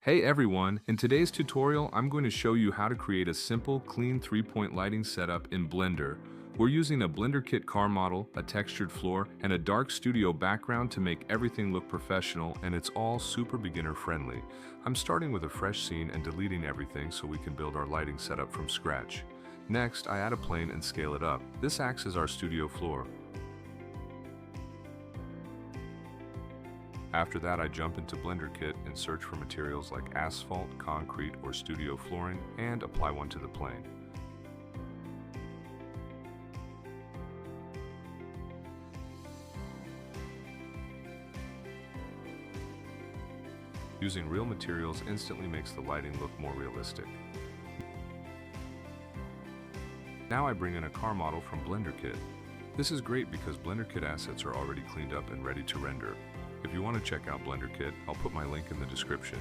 Hey everyone, in today's tutorial I'm going to show you how to create a simple, clean 3-point lighting setup in Blender. We're using a BlenderKit car model, a textured floor, and a dark studio background to make everything look professional, and it's all super beginner friendly. I'm starting with a fresh scene and deleting everything so we can build our lighting setup from scratch. Next, I add a plane and scale it up. This acts as our studio floor. After that, I jump into BlenderKit and search for materials like asphalt, concrete, or studio flooring, and apply one to the plane. Using real materials instantly makes the lighting look more realistic. Now I bring in a car model from BlenderKit. This is great because BlenderKit assets are already cleaned up and ready to render. If you want to check out BlenderKit, I'll put my link in the description.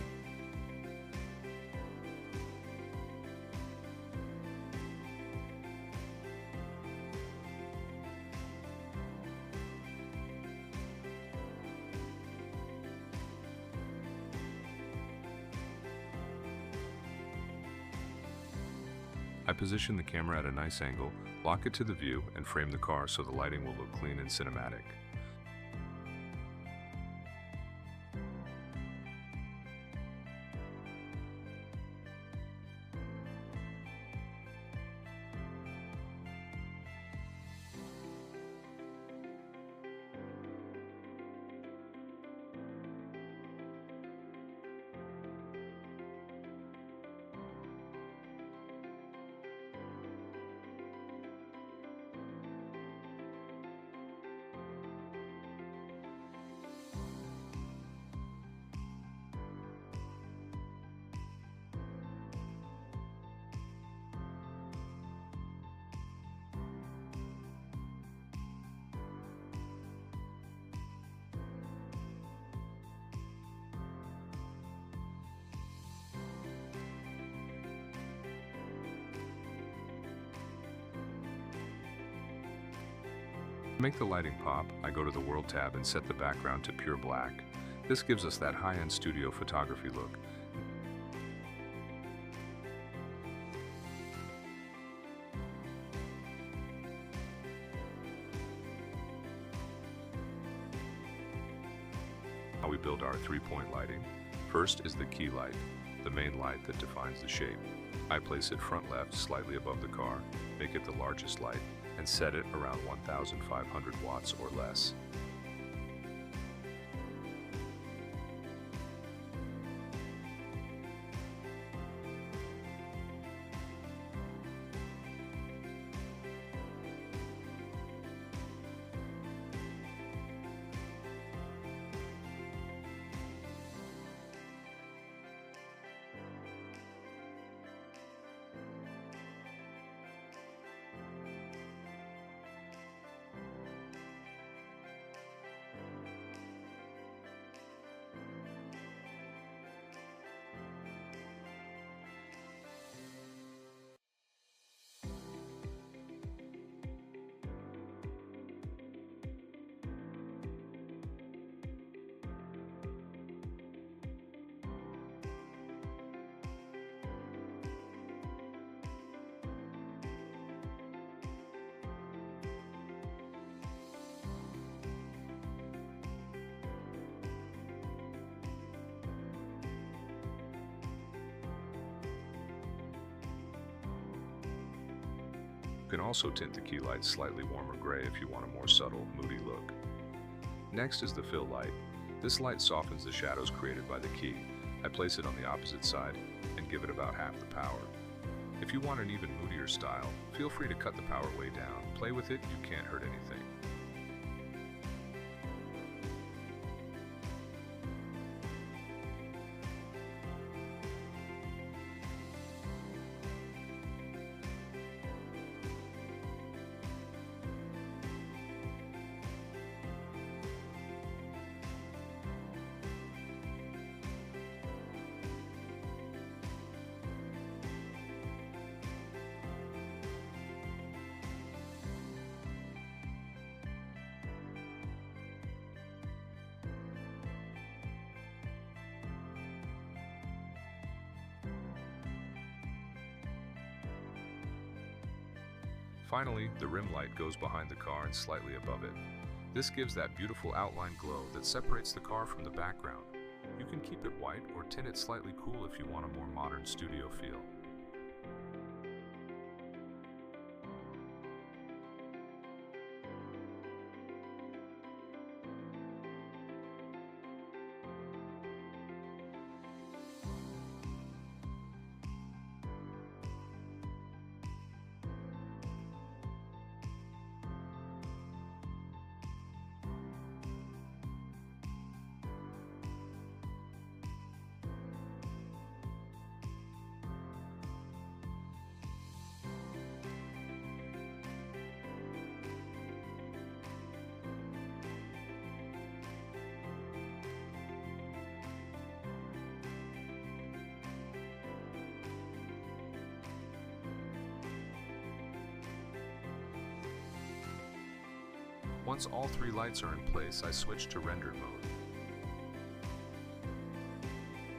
I position the camera at a nice angle, lock it to the view, and frame the car so the lighting will look clean and cinematic. To make the lighting pop, I go to the World tab and set the background to pure black. This gives us that high-end studio photography look. How we build our 3-point lighting. First is the key light, the main light that defines the shape. I place it front left, slightly above the car, make it the largest light, and set it around 1,500 watts or less. You can also tint the key light slightly warmer gray if you want a more subtle, moody look. Next is the fill light. This light softens the shadows created by the key. I place it on the opposite side and give it about half the power. If you want an even moodier style, feel free to cut the power way down. Play with it, you can't hurt anything. Finally, the rim light goes behind the car and slightly above it. This gives that beautiful outline glow that separates the car from the background. You can keep it white or tint it slightly cool if you want a more modern studio feel. Once all three lights are in place, I switch to rendered mode.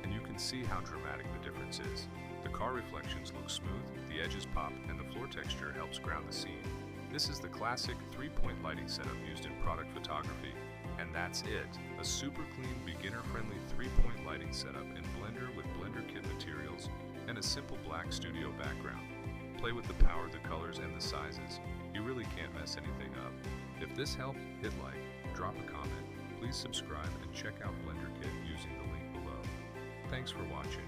And you can see how dramatic the difference is. The car reflections look smooth, the edges pop, and the floor texture helps ground the scene. This is the classic three-point lighting setup used in product photography. And that's it! A super clean, beginner-friendly three-point lighting setup in Blender with BlenderKit materials and a simple black studio background. Play with the power, the colors, and the sizes. You really can't mess anything up. If this helped, hit like, drop a comment, please subscribe, and check out BlenderKit using the link below. Thanks for watching.